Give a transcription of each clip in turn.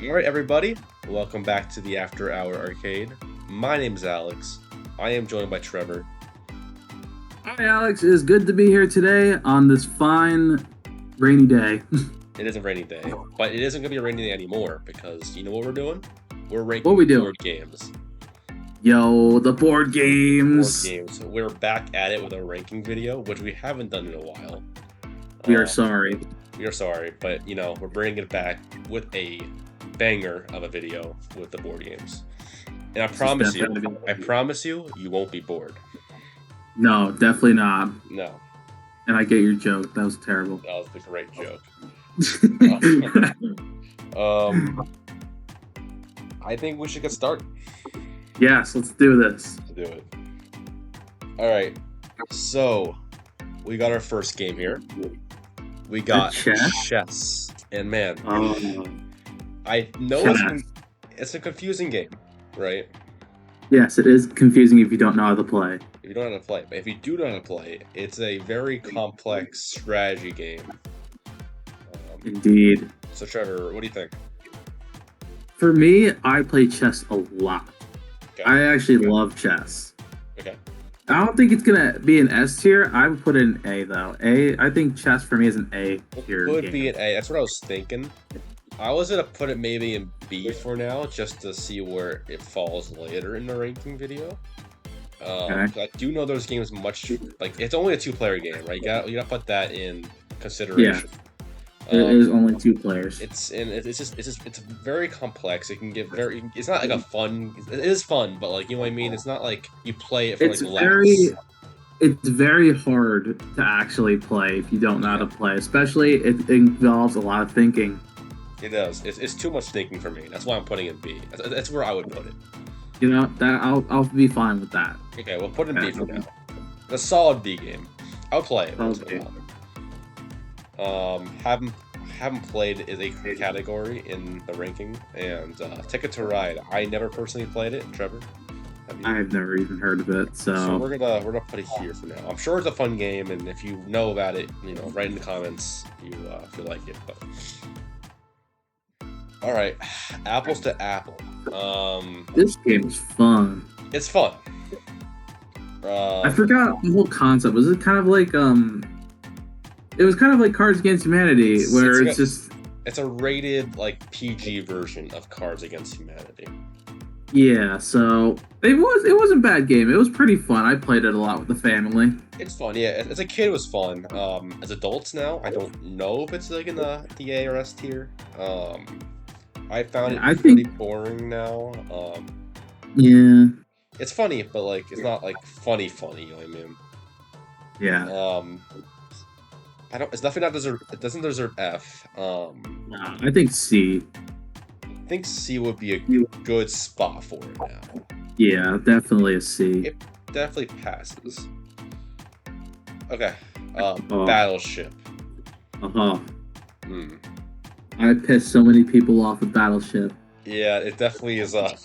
Alright, everybody, welcome back to the After Hour Arcade. My name's Alex. I am joined by Trevor. Hi, Alex. It is good to be here today on this fine rainy day. It is a rainy day, but it isn't going to be a rainy day anymore because you know what we're doing? We're ranking What we doing? board games. Yo, the board games. Board games. We're back at it with a ranking video, which we haven't done in a while. We are sorry. We are sorry, but you know, we're bringing it back with a banger of a video with the board games. And I promise you, you won't be bored. No, definitely not. No. And I get your joke. That was terrible. That was a great joke. I think we should get started. Yes, let's do this. Let's do it. All right. So we got our first game here. We got chess. And man, I know it's a confusing game, right? Yes, it is confusing if you don't know how to play. If you don't know how to play. But if you do know how to play, it's a very complex strategy game. Indeed. So Trevor, what do you think? For me, I play chess a lot. Okay. I actually love chess. Okay. I don't think it's gonna be an S tier. I would put it in A though. I think chess for me is an A tier. It would be an A. That's what I was thinking. I was gonna put it maybe in B for now, just to see where it falls later in the ranking video. I do know those games much like it's only a 2-player game, right? You gotta put that in consideration. Yeah. It is only 2 players. It's very complex. It can get very. It's not like a fun. It is fun, but like you know what I mean. It's not like you play it for it's like laughs. It's very hard to actually play if you don't know how to play. Especially it involves a lot of thinking. It does. It's too much thinking for me. That's why I'm putting it in B. That's where I would put it. You know that I'll be fine with that. Okay, we'll put it in B for now. A solid B game. I'll play it. Haven't played is a category in the ranking, and Ticket to Ride. I never personally played it. Trevor, have you? I've never even heard of it, so we're gonna put it here for now. I'm sure it's a fun game, and if you know about it, you know, write in the comments if you like it. But all right, apples to apple. This game is fun. It's fun. I forgot the whole concept. Was it kind of like It was kind of like Cards Against Humanity, where it's a rated like PG version of Cards Against Humanity. Yeah, so it wasn't a bad game. It was pretty fun. I played it a lot with the family. It's fun, yeah. As a kid, it was fun. As adults now, I don't know if it's like in the A or S tier. I found it pretty boring now. Yeah. It's funny, but like it's not like funny. You know what I mean? Yeah. It's definitely not deserve. It doesn't deserve F. No, I think C. I think C would be a good spot for it now. Yeah, definitely a C. It definitely passes. Okay. Battleship. I pissed so many people off with Battleship. Yeah, it definitely is a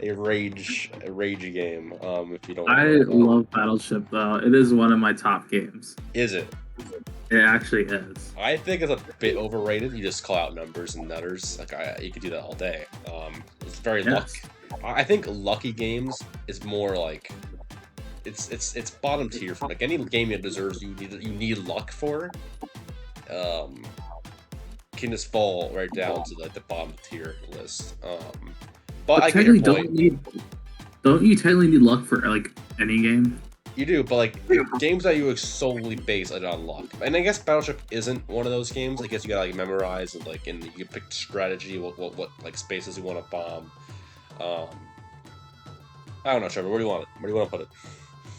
rage game. If you don't. I love Battleship though. It is one of my top games. Is it? It actually is. I think it's a bit overrated. You just call out numbers and nutters. Like you could do that all day. It's very lucky. I think lucky games is more like it's bottom tier for like any game that deserves you need luck for. Can just fall right down to like the bottom tier list. But I get your point. Don't you technically need luck for like any game? You do, but like games that you solely base it on luck. And I guess Battleship isn't one of those games. I guess you gotta like memorize and like, and you can pick strategy, what like spaces you want to bomb. I don't know, Trevor. Where do you want it? Where do you want to put it?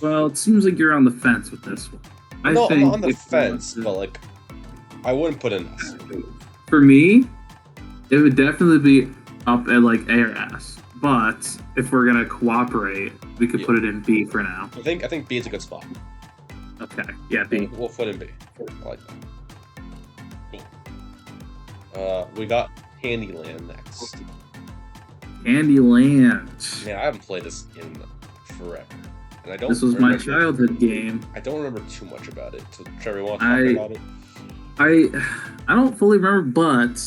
Well, it seems like you're on the fence with this one. I'm not on the fence, but like I wouldn't put in this. For me, it would definitely be up at like A or S. But if we're gonna cooperate, we could put it in B for now. I think B is a good spot. Okay, yeah, B. We'll put in B. I like that. Cool. We got Candyland next. Candyland. Man, I haven't played this in forever, and I don't. This was my childhood game. I don't remember too much about it. So, Trevor, you want to talk about it? I don't fully remember, but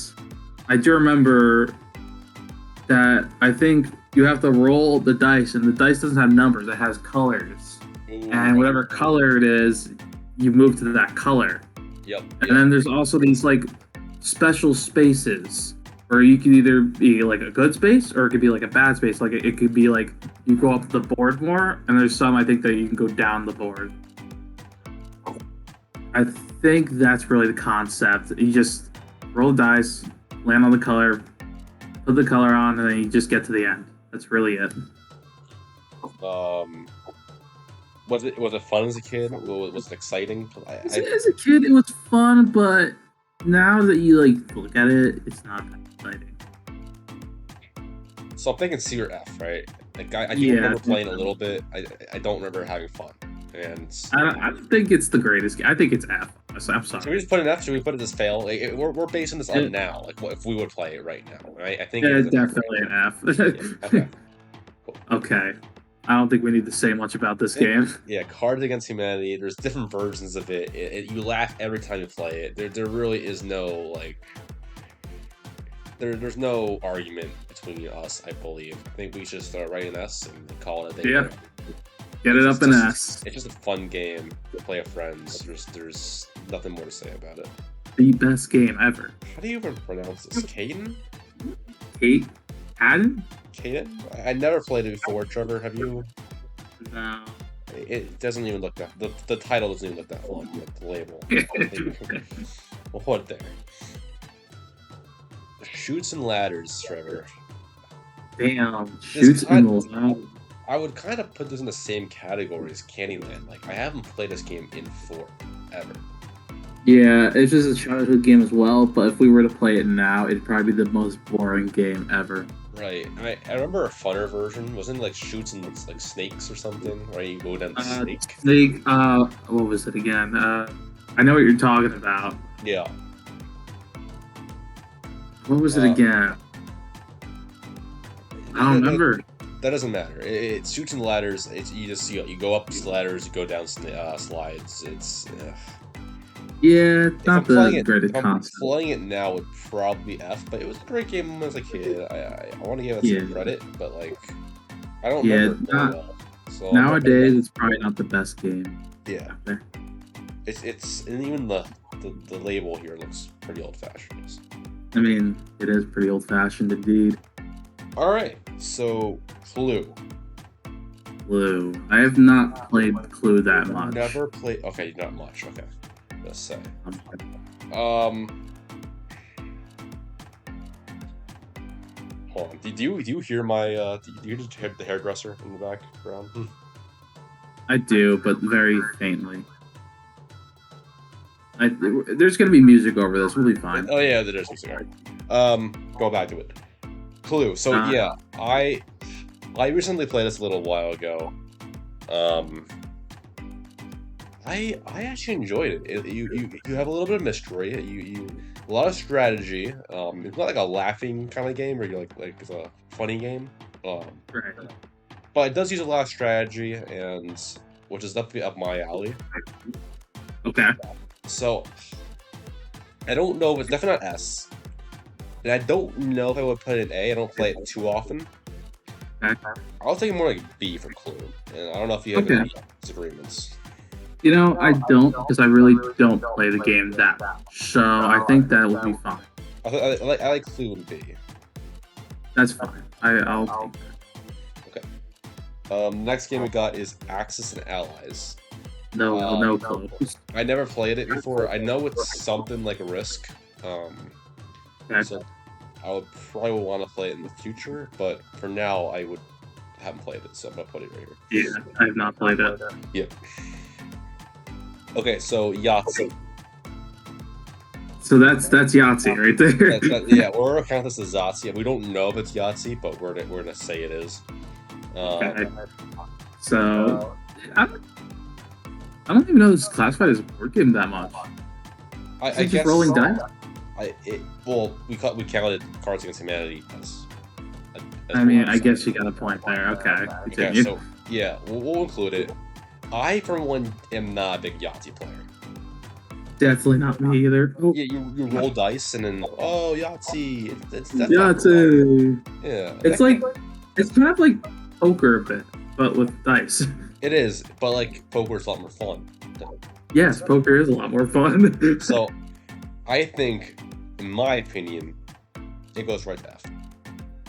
I do remember that I think you have to roll the dice, and the dice doesn't have numbers; it has colors. And whatever color it is, you move to that color. Yep. And then there's also these like special spaces, or you could either be like a good space, or it could be like a bad space. Like it could be like you go up the board more, and there's some I think that you can go down the board. I think that's really the concept. You just roll dice, land on the color, put the color on, and then you just get to the end. That's really it. Was it fun as a kid? Was it exciting? As a kid, it was fun, but now that you like look at it, it's not that exciting. So I'm thinking C or F, right? Like I do remember playing a little bit. I don't remember having fun. And I don't think it's the greatest game. I think it's F. I'm sorry. Should we just put an F? Should we put it as fail? Like, we're basing this on now. Like, what if we would play it right now? Right? I think it's definitely an F. Yeah, okay. Cool. Okay. I don't think we need to say much about this game. Yeah, Cards Against Humanity. There's different versions of it. You laugh every time you play it. There really is no like. There's no argument between us. I believe. I think we should start writing S and call it a day. Yeah. Get it up an S. It's just a fun game to play with friends. There's nothing more to say about it. The best game ever. How do you even pronounce this? Caden? Caden? Caden? I never played it before. Trevor, have you? No. It doesn't even look that. The title doesn't even look that fun. The label. Well, what there? Shoots and ladders, Trevor. Damn. Shoots and ladders. I would kind of put this in the same category as Candyland. Like, I haven't played this game in forever. Yeah, it's just a childhood game as well, but if we were to play it now, it'd probably be the most boring game ever. Right. I remember a funner version. Wasn't it like shoots and like snakes or something? Where you go down the snake? What was it again? I know what you're talking about. Yeah. What was it again? I don't remember. That doesn't matter. It's shoots and ladders. It's you go up these ladders, you go down slides. It's yeah, it's not the greatest concept. Playing it now would probably be F, but it was a great game when I was a kid. I want to give it some credit, but like I don't remember it very well. So nowadays it's probably not the best game. Yeah, it's and even the label here looks pretty old fashioned. I mean, it is pretty old fashioned indeed. All right, so Clue. I have not played Clue that much. Never played. Okay, not much. Okay, let's say. Hold on. Do you hear my? Do you hear the hairdresser in the background? I do, but very faintly. There's gonna be music over this. We'll be fine. Oh yeah, there is music. Go back to it. Clue. So yeah, I recently played this a little while ago. I actually enjoyed it. You have a little bit of mystery. You a lot of strategy. It's not like a laughing kind of game, or you like it's a funny game. Right. But it does use a lot of strategy, and which is definitely up my alley. Okay. So I don't know if it's definitely not S. And I don't know if I would put it in A. I don't play it too often. I'll take it more like B for Clue. And I don't know if you have any disagreements. You know, I don't, because I really don't play the game that much. So I think that will be fine. I like Clue and B. That's fine. I'll take that. Okay. Next game we got is Axis and Allies. No clue. I never played it before. I know it's something like a Risk. So I would probably want to play it in the future, but for now I haven't played it, so I'm gonna put it right here. Yeah, I have not played it. Yep. Okay, so Yahtzee. So that's Yahtzee right there. Yeah, we're gonna count this as Yahtzee. We don't know if it's Yahtzee, but we're gonna say it is. Okay. So I don't even know this is classified as a board game that much. I guess just rolling dice. We counted Cards Against Humanity as I mean, I guess you got a point there. Okay. Okay, so yeah, we'll include it. I, for one, am not a big Yahtzee player. Definitely not me either. Oh, Yeah, you roll dice and then Yahtzee. That's yeah, not it's fun. Yeah, it's like it's kind of like poker a bit, but with dice. it is, but like poker's a lot more fun. Yes, poker is a lot more fun. So I think, in my opinion, it goes right to F.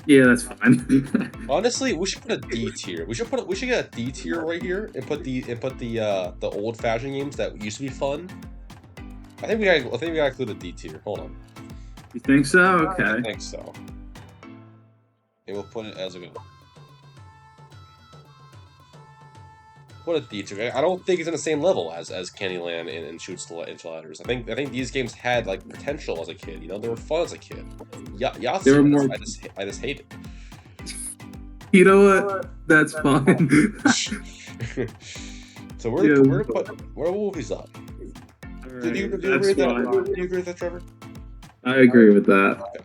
Yeah, that's fine. Honestly, we should put a D tier. We should get a D tier right here and put the old fashioned games that used to be fun. I think we gotta include a D tier. Hold on. You think so? Okay. I think so. And we'll put it as a What a D tier. I don't think it's in the same level as Candyland and Shoots the Ladders. I think these games had like potential as a kid. You know, they were fun as a kid. Yahtzee, They were more... I just hate it. You know what? That's fine. So where will we stop? Do you agree with that, Trevor? I agree with that. Okay.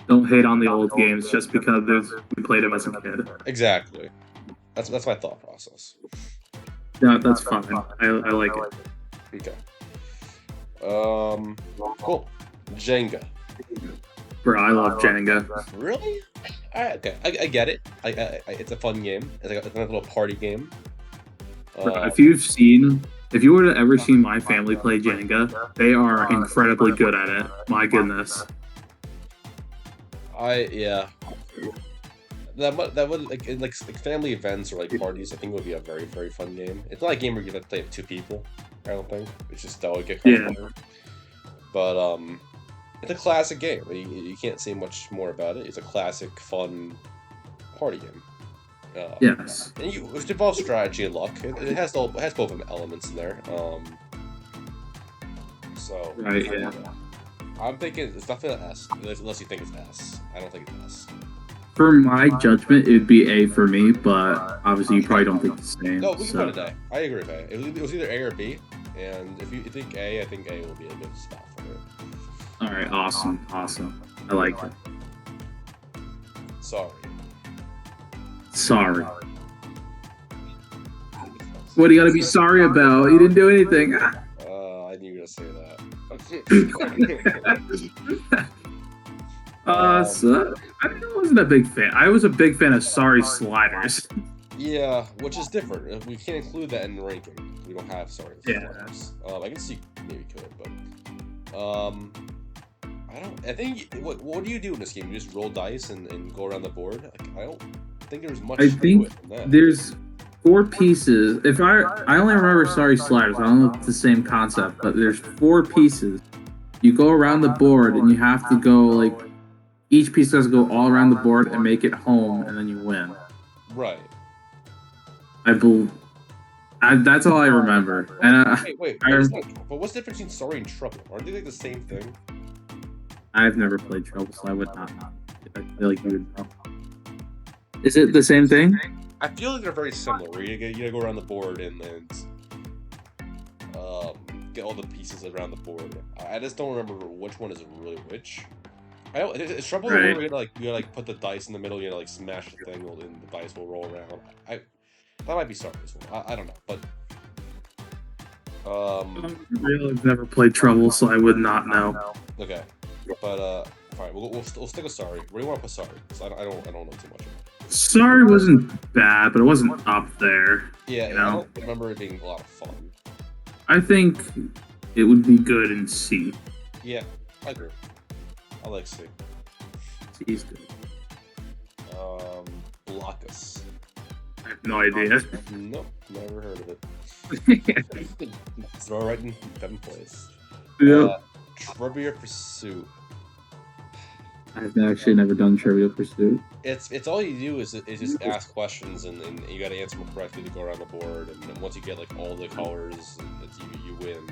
Don't hate on the old games just because we played them as a kid. Exactly. That's my thought process. Yeah, that's fine. I like it. Okay. Cool. Jenga. Bro, I love Jenga. Really? Okay, I get it. It's a fun game. It's like a little party game. Bro, if you were to ever see my family play Jenga, they are incredibly good at it. My goodness. Yeah. That would like family events or like parties. I think it would be a very, very fun game. It's not a game where you have to play with 2 people. I don't think it's just that would get kind of fun. But it's a classic game. You can't say much more about it. It's a classic, fun party game. Yes. And it involves strategy and luck. It has both elements in there. So right, yeah. I'm thinking it's definitely an S, unless you think it's S. I don't think it's S. For my judgment, it would be A for me, but obviously you probably don't think the same. No, we can put it A. I agree with A. It was either A or B, and if you think A, I think A will be a good spot for it. All right, awesome. I like it. Sorry. What do you gotta be sorry about? You didn't do anything. I knew you were gonna say that. So I wasn't a big fan. I was a big fan of Sorry Sliders. Yeah, which is different. We can't include that in the ranking. We don't have Sorry Sliders. I can see maybe could, but I think what do you do in this game? You just roll dice and go around the board? Like, I don't think there's much to it than that. There's 4 pieces. If I only remember Sorry Sliders. I don't know if it's the same concept, but there's 4 pieces. You go around the board and you have to go like each piece has to go all around the board and make it home, and then you win. Right. That's all I remember. And but what's the difference between Sorry and Trouble? Aren't they like the same thing? I've never played Trouble, so I would not. I feel like you would know. Is it the same thing? I feel like they're very similar. Where you gotta go around the board and get all the pieces around the board. I just don't remember which one is really which. Is Trouble right. Where you gotta put the dice in the middle, you gotta smash the thing, and the dice will roll around. That might be Sorry as well. I don't know, but I've never played Trouble, so I would not know. Okay, but fine, we'll stick with Sorry. Where do you want to put Sorry? Because I don't know too much about it. Sorry wasn't bad, but it wasn't up there. Yeah, you know? I don't remember it being a lot of fun. I think it would be good in C. Yeah, I agree. I like C. C's good. Blockus. I have no idea. Nope, never heard of it. Throw right in 7th place. Yep. Trivia Pursuit. I've actually never done Trivia Pursuit. It's all you do is just ask questions and you got to answer them correctly to go around the board, and then once you get like all the colors, you win.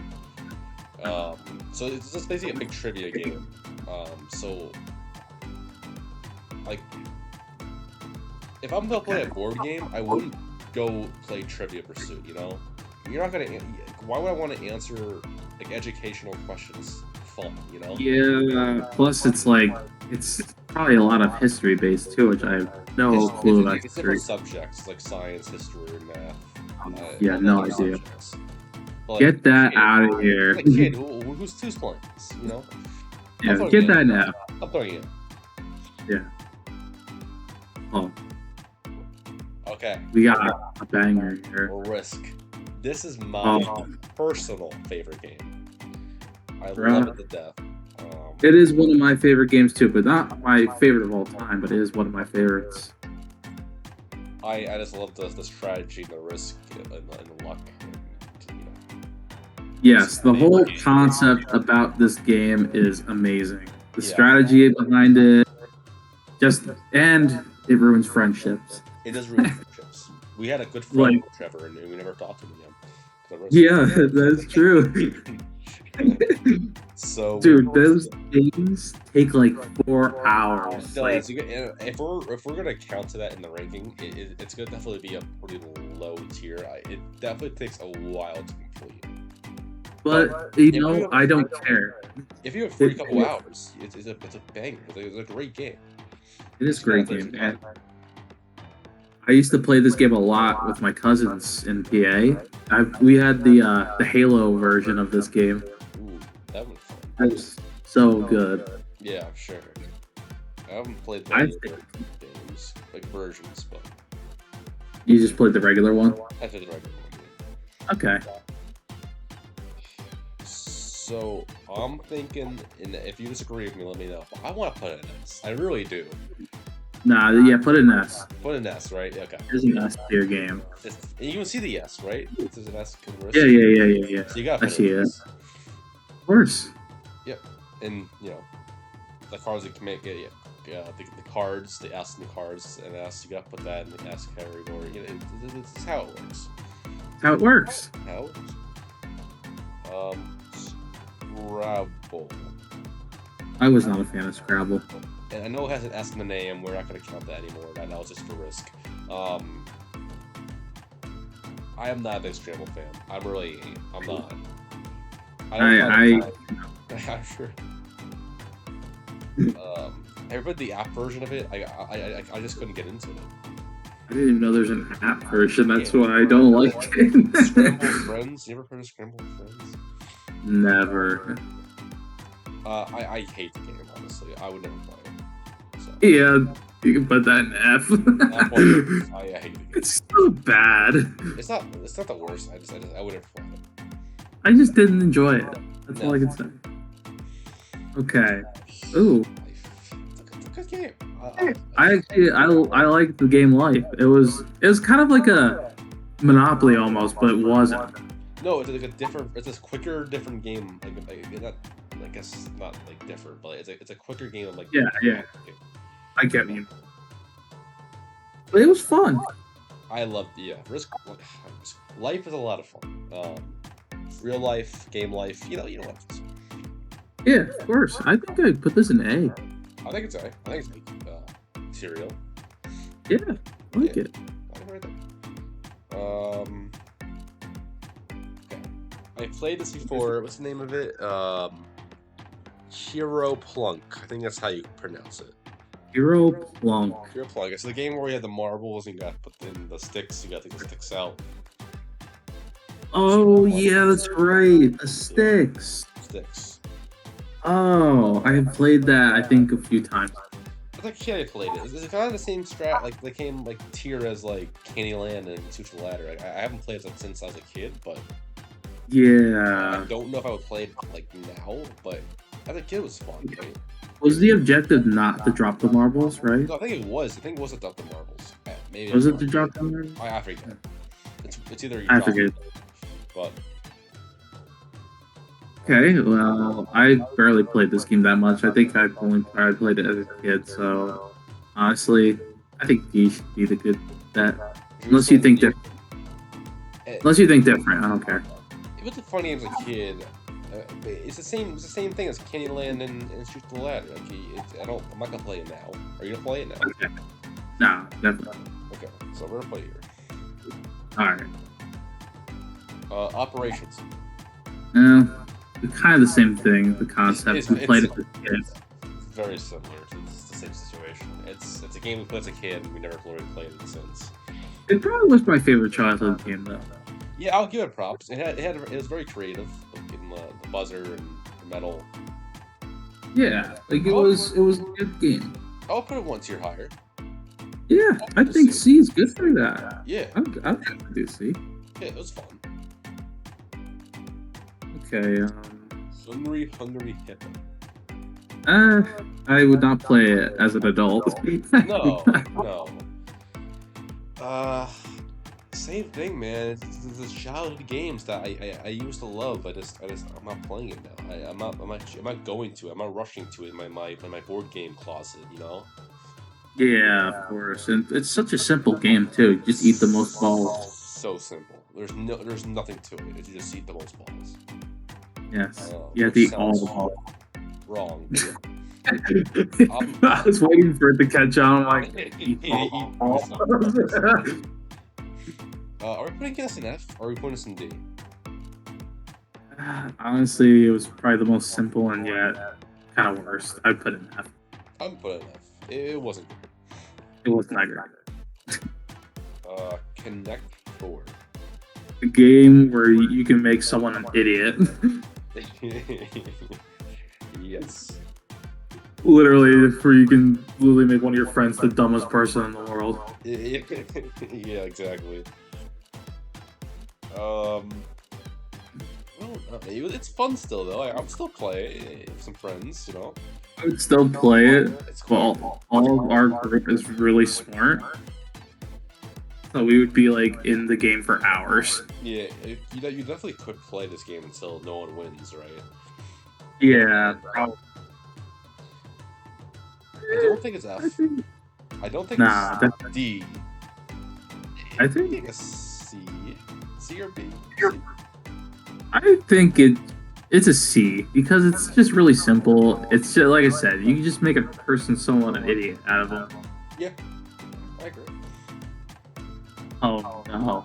So it's just basically a big trivia game. So like, if I'm gonna play a board game, I wouldn't go play Trivia Pursuit. You know, you're not gonna. Why would I want to answer like educational questions? Fun, you know. Yeah. Plus, it's probably a lot of history based too, which I have no clue about. It's different subjects like science, history, math. Yeah, no idea. But Get that out of I'm here. a kid who's playing this, you know? Yeah, get that now. I'm throwing it in. Yeah. Oh. Okay. We got a banger here. Risk. This is my personal favorite game. I love it to death. It is one of my favorite games too, but not my favorite of all time, but it is one of my favorites. I just love the strategy, the risk, and the luck. Yes, the whole concept about this game is amazing. The strategy behind it, and it ruins friendships. It does ruin friendships. We had a good friend, Trevor, and we never talked to him again. Yeah, that's true. So, dude, those games take like 4 hours. If we're gonna count to that in the ranking, it's gonna definitely be a pretty low tier. It definitely takes a while to complete. But I don't care. If you have free couple hours, it's a banger. It's a great game. It is a great game. And I used to play this game a lot with my cousins in PA. We had the Halo version of this game. Ooh, that was fun. That was so good. Yeah, sure. I haven't played the games, like versions, but you just played the regular one? I played the regular one. Okay. So I'm thinking, if you disagree with me, let me know. I want to put it in S. I really do. Nah, yeah, put it in S. Put it in S, right? Okay. It's an S tier game. And you can see the S, right? It's an S. Yeah. So you gotta put I see it in it. S. Of course. Yep. And the cards you can make it. Yeah, the cards, the S in the cards, and S. You gotta put that in the S category. It's how it works. How it works. How it works. Scrabble. I was not a fan of Scrabble. And I know it has an S in the name. We're not going to count that anymore. That was just for risk. I am not a big Scrabble fan. I'm not. I'm sure. I read the app version of it. I just couldn't get into it. I didn't even know there's an app version. That's why I don't like it. Scramble Friends. You ever heard of Scramble Friends? Never. I hate the game, honestly. I would never play it. So. Yeah, you can put that in F. I hate the game. It's so bad. It's not the worst. I wouldn't play it. I just didn't enjoy it. That's all I can say. Okay. Ooh. It's a good game. I like the game Life. It was kind of like a Monopoly almost, but it wasn't. No, it's like it's a quicker, different game. I guess not like different, but it's a quicker game. Yeah. I get you. But it was fun. I loved Risk. Life is a lot of fun. Real life, game life. You know what? Yeah, of course. I think I'd put this in A. I think it's A. I think it's cereal. Yeah, I like it. I think right there. Okay. I played this before. What's the name of it? Hero Plunk. I think that's how you pronounce it. Hero Plunk. Hero Plunk. It's the game where you have the marbles and you got to put in the sticks. You got to take the sticks out. Oh yeah, that's right. The sticks. Sticks. Oh, I have played that. I think a few times. I think I played it. Is it kind of the same strat? Like they came tier as like Candyland and Suits the Ladder. I haven't played it since I was a kid, but yeah. I don't know if I would play it like now, but as a kid it was fun. Right? Was the objective not to drop the marbles, right? No, I think it was. I think it was to drop the marbles. Maybe was it to drop the marbles? I forget. It's either you I forget. But okay, well, I barely played this game that much. I think I played it as a kid, so honestly, I think D should be the good bet. Unless you think different. Unless you think different, I don't care. It was a fun game as a kid. It's the same thing as Candyland and Shoot the Ladder. I'm not gonna play it now. Are you gonna play it now? Okay. No, definitely. Okay, so we're gonna play here. All right. Operations. Kind of the same thing. The concept. We played it as a kid. It's very similar. It's the same situation. It's a game we played as a kid, and we never really played it since. It probably was my favorite childhood game, though. Yeah, I'll give it props. It was very creative, like in the buzzer and the metal. Yeah, like I'll it was a good game. I'll put it one tier higher. Yeah, I'll I put it think C. C is good for that. Yeah, I'll do C. yeah, it was fun. Okay. Hungry Hippo. Uh, I would not play it as an adult. No, no. Same thing, man. It's the childhood games that I used to love. I'm not playing it now. I'm not going to. I'm not rushing to it in my board game closet. You know. Yeah, of course. And it's such a simple game too. Just eat the most balls. So simple. There's nothing to it. You just eat the most balls. Yes. You have Which to eat all sounds the balls. wrong. I was waiting for it to catch on. I'm like, eat Yeah, all the balls. are we putting this in F or are we putting this in D? Honestly, it was probably the most simple and yet kind of worst. I'd put it in F. I'm putting F. It wasn't good. It was not great. Connect 4. A game where you can make someone an idiot. Yes. Literally, where you can literally make one of your friends the dumbest person in the world. Yeah, exactly. Well, it's fun still though. I'm still playing with some friends, you know. I would still play it. It's cool. Well, all of our group is really smart. So we would be like in the game for hours. Yeah, you definitely could play this game until no one wins, right? Yeah, probably. I don't think it's F. I don't think Nah, it's D. I think it's C. C or B? I think it's a C because it's just really simple. It's just, like I said, you can just make a person somewhat an idiot out of them. Yeah, I agree. Oh no!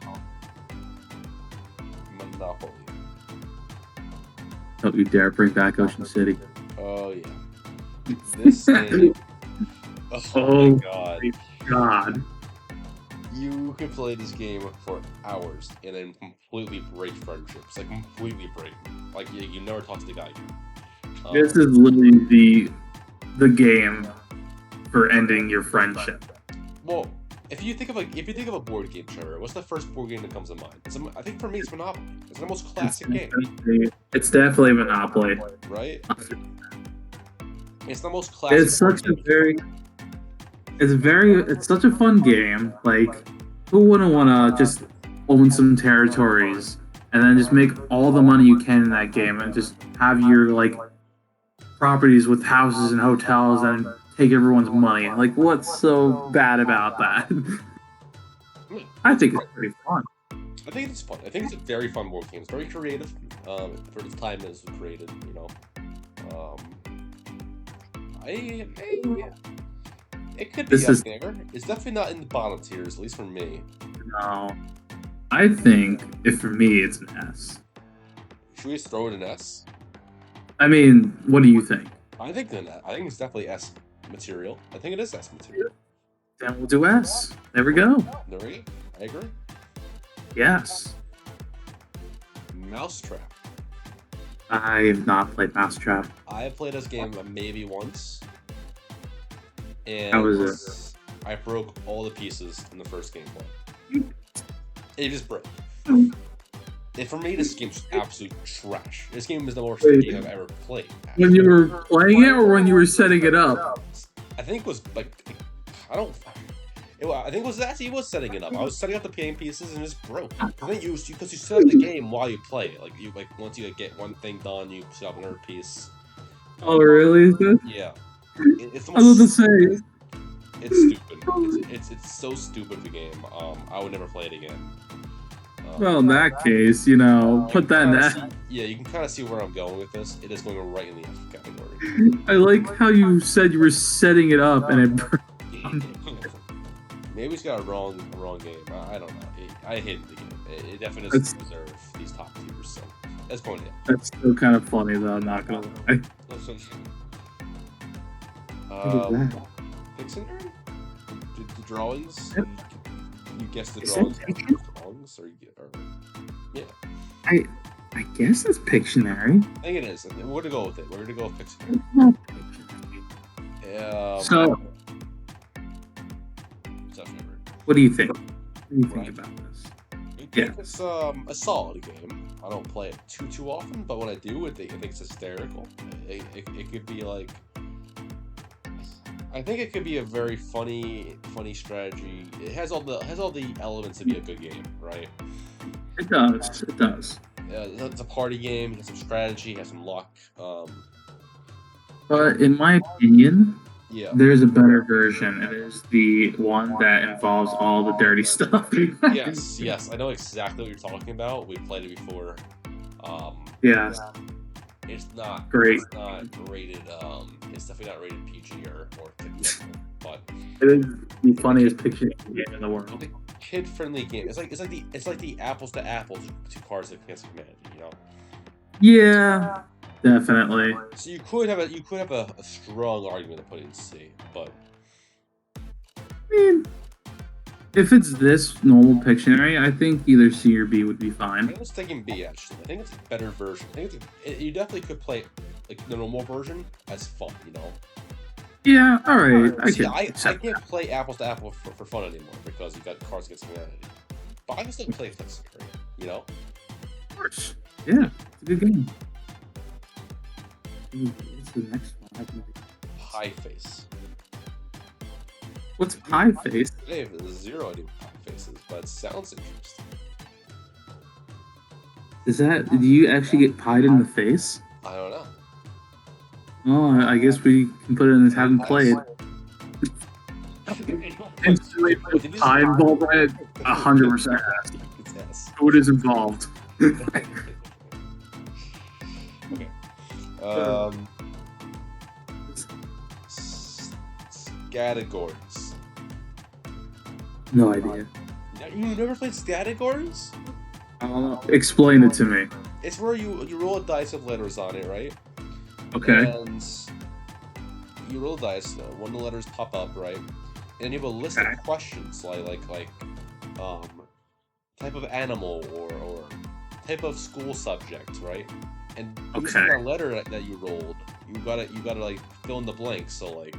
Monopoly. Don't you dare bring back Ocean City. Oh yeah. This game. Oh my god. God. You could play this game for hours and then completely break friendships. Like completely break. Like you never talk to the guy again. This is literally the game for ending your friendship. Well, if you think of a board game, Trevor, what's the first board game that comes to mind? I think for me it's Monopoly. It's the most classic game. It's definitely Monopoly. Right? It's the most classic. It's such a it's such a fun game. Like, who wouldn't want to just own some territories and then just make all the money you can in that game and just have your like properties with houses and hotels and take everyone's money? Like, what's so bad about that? I think it's pretty fun. I think it's fun. I think it's a very fun board game. It's very creative. For the time it was created, you know. It could be up there. It's definitely not in the bottom tiers, at least for me. No. I think, if for me, it's an S. Should we just throw it an S? I mean, what do you think? I think it's definitely S material. I think it is S material. Then we'll do S. There we go. There we go. I agree. Yes. Mousetrap. I have not played Mousetrap. I have played this game maybe once. And How was it? I broke all the pieces in the first gameplay. It just broke. And for me, this game's absolute trash. This game is the worst game I've ever played. Actually. When you were playing it or when you were setting it up? I think it was like, I think it was actually setting it up. I was setting up the game pieces and it just broke. I think because you set up the game while you play it. Like once you get one thing done, you set up another piece. Oh really? Yeah. It's I was about to say. It's stupid. It's so stupid the game. I would never play it again. Well, in that case, put that in that. Yeah, you can kind of see where I'm going with this. It is going right in the F category. I like how you said you were setting it up and it broke. Maybe he's got a wrong game. I don't know. I hated the game. It definitely doesn't deserve these top tiers. So that's going in. That's still kind of funny though. I'm not gonna lie. Pictionary? The drawings? You guess the drawings? Or Yeah. I guess it's Pictionary. I think it is. We're gonna go with it. We're gonna go with Pictionary. So, what do you think? What do you think about this? I think it's a solid game. I don't play it too often, but when I do, I think it's hysterical. It could be like, I think it could be a very funny strategy. It has all the elements to be a good game, right? It does. It does. It's a party game. It has some strategy. It has some luck. But in my opinion, yeah, there's a better version. It is the one that involves all the dirty stuff. yes, I know exactly what you're talking about. We played it before. Yes. It's not great. It's not rated. It's definitely not rated PG or but it is the funniest picture game in the world. Kid-friendly game. It's like the apples to apples to Cards Against Humanity. You know. Yeah. Definitely. So you could have a strong argument to put it in C, but I mean, if it's this normal Pictionary, I think either C or B would be fine. I was thinking B actually. I think it's a better version. I think you definitely could play like the normal version as fun, you know. Yeah, all right. I can't play apples to apples for fun anymore because you got Cards Against Humanity. But I can still play Pictionary, you know. Of course. Yeah, it's a good game. What's the next one? Pie Face. What's Pie Face? I have zero idea what Pie Face is, but it sounds interesting. Is that? Do you actually get pied in the face? I don't know. Oh, I guess we can put it in as haven't played. Instantly put pie involved in it. 100%. Food is involved. Okay. Categories. No idea. You never played categories? I don't know. Explain it to me. It's where you roll a dice with letters on it, right? Okay. And you roll dice. One of the letters pop up, right? And you have a list of questions like type of animal or type of school subject, right? And using that letter that you rolled, you gotta like fill in the blanks. So like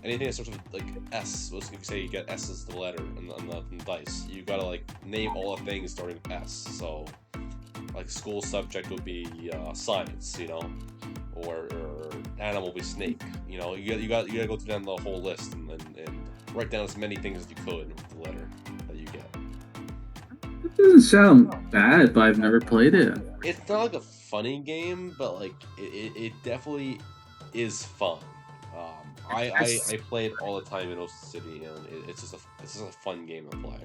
anything that starts with like S, let's say you get S as the letter on the dice. You gotta like name all the things starting with S. So like school subject would be science, you know, or animal would be snake. You know, you gotta go through down the whole list and write down as many things as you could with the letter that you get. It doesn't sound bad, but I've never played it. It's not like a funny game, but like it definitely is fun. I play it all the time in Ocean City, and it's just a fun game to play.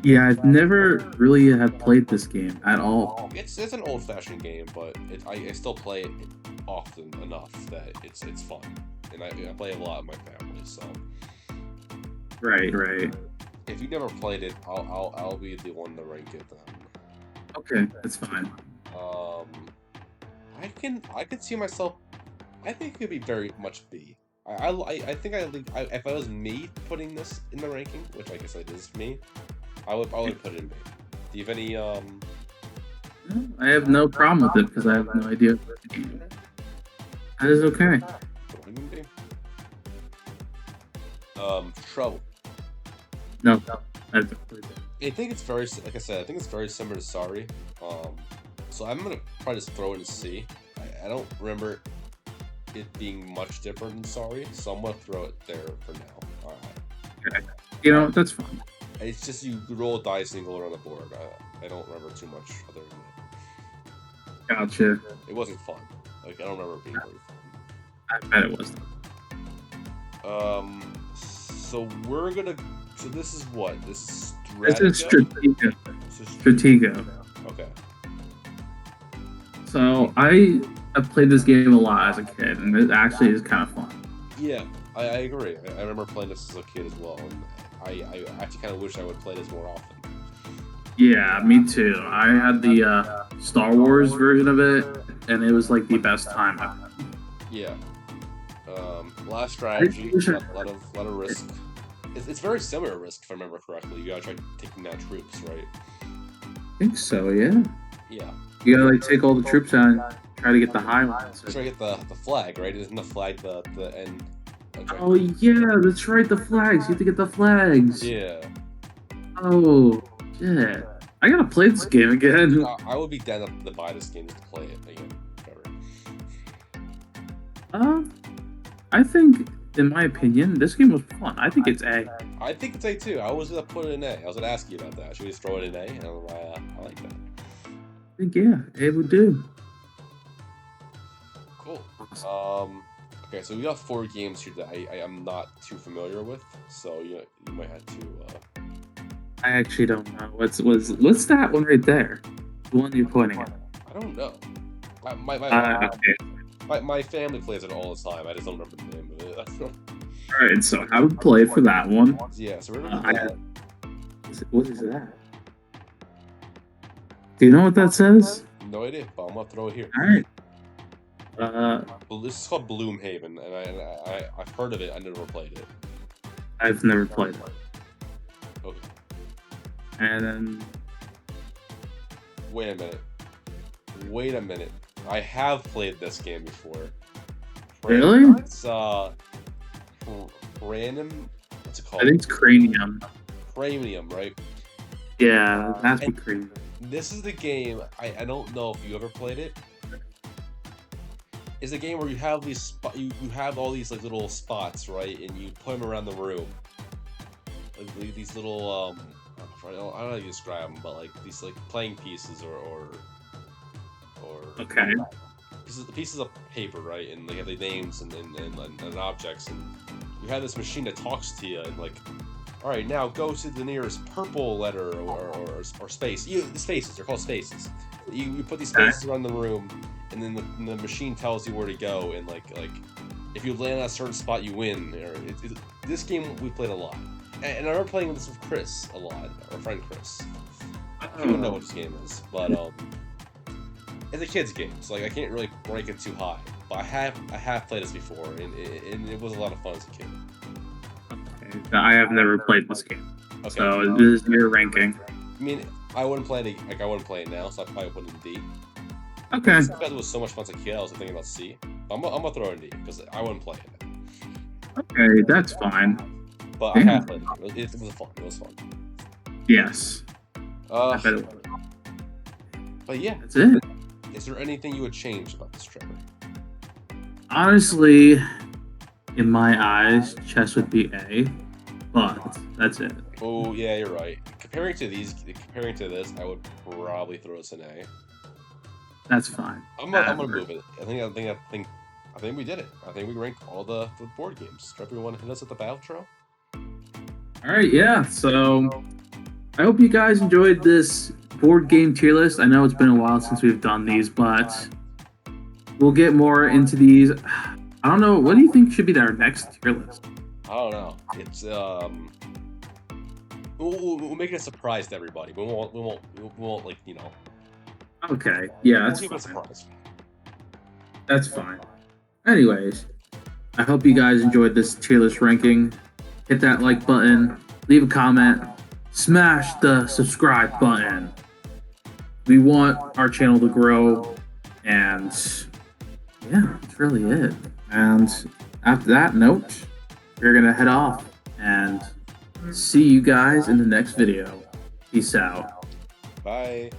Yeah, I've never really have played this game at all. It's an old-fashioned game, but I still play it often enough that it's fun, and I play it a lot with my family. So right. If you never played it, I'll be the one to rank it then. Okay, that's fine. I could see myself. I think it could be very much B. I think if I was me putting this in the ranking, which I guess it is me, I would put it in B. Do you have any I have no problem with it because I have no idea. That is okay. Trouble. No. I think it's very, like I said, I think it's very similar to Sorry. So I'm gonna probably just throw it in C. I don't remember it being much different than Sorry, so I'm gonna throw it there for now. All right. Okay. You know, that's fine. It's just you roll a dice and you go around the board. I don't remember too much other than that. Gotcha. It wasn't fun. Like I don't remember it being very fun. I bet it was. So we're gonna. So this is what? This is Stratego. Stratego. Okay. So I played this game a lot as a kid, and it actually is kind of fun. Yeah, I agree. I remember playing this as a kid as well, and I actually kind of wish I would play this more often. Yeah, me too. I had the Star Wars version of it, and it was like the best time I've had. Yeah. Last strategy, a lot of risk. It's very similar to Risk, if I remember correctly. You gotta try taking down troops, right? think so, yeah. Yeah. You gotta like take all the troops out and try to get the Highlands. Try to get the flag, right? Isn't the flag the end? Oh yeah, that's right, the flags. You have to get the flags. Yeah. Oh shit. I gotta play this game again. I would be down to buy this game just to play it again. I think, in my opinion, this game was fun. I think it's A. I think it's A too. I was gonna put it in A. I was gonna ask you about that. Should we just throw it in A? And I like that. I think yeah, A would do. Cool. Okay, so we got 4 games here that I am not too familiar with, so you might have to. I actually don't know. What's that one right there? The one you're pointing at? I don't know. My family plays it all the time. I just don't remember the name of it. All right, so I would play for that one. Yeah, so we're gonna what is that? Do you know what that says? No idea, but I'm gonna throw it here. All right. Well, this is called Bloomhaven, and I've heard of it. I never played it. I've never played it. Okay. And then wait a minute. I have played this game before. Really? It's random. What's it called? I think it's Cranium. Cranium, right? Yeah, it has to be Cranium. This is the game. I don't know if you ever played it. It's a game where you have these you have all these like little spots, right? And you put them around the room. Like these little I don't know how to describe them, but like these like playing pieces or okay. Pieces of paper, right? And they have the names and objects, and you have this machine that talks to you and like, all right, now go to the nearest purple letter or space. The spaces, they're called spaces. You put these spaces around the room, and then the machine tells you where to go, and like if you land at a certain spot, you win. This game we played a lot, and I remember playing this with Chris a lot, our friend Chris. You don't know what this game is, but it's a kid's game, so like I can't really rank it too high. But I have played this before, and it was a lot of fun as a kid. Okay. I have never played this game, okay. So this is your ranking. I mean, I wouldn't play it now, so I probably put it in D. Okay. Because it was so much fun as a kid, I was thinking about C. I'm gonna throw it in D because I wouldn't play it. Okay, that's fine. But I have played it. It was fun. It was fun. Yes. I bet it was. But yeah, that's it. Is there anything you would change about this, Trevor? Honestly, in my eyes, chess would be A, but that's it. Oh yeah, you're right. Comparing to this, I would probably throw this in A. That's fine. I'm gonna move it. I think we did it. I think we ranked all the board games. Trevor, you want to hit us at the Battleship? All right, yeah. So I hope you guys enjoyed this board game tier list. I know it's been a while since we've done these, but we'll get more into these. I don't know. What do you think should be our next tier list? I don't know. It's we'll make it a surprise to everybody. We won't like Okay. Yeah, that's we'll fine. a surprise. That's fine. Anyways, I hope you guys enjoyed this tier list ranking. Hit that like button, leave a comment, smash the subscribe button. We want our channel to grow, and yeah, that's really it. And after that note, we're gonna head off and see you guys in the next video. Peace out. Bye.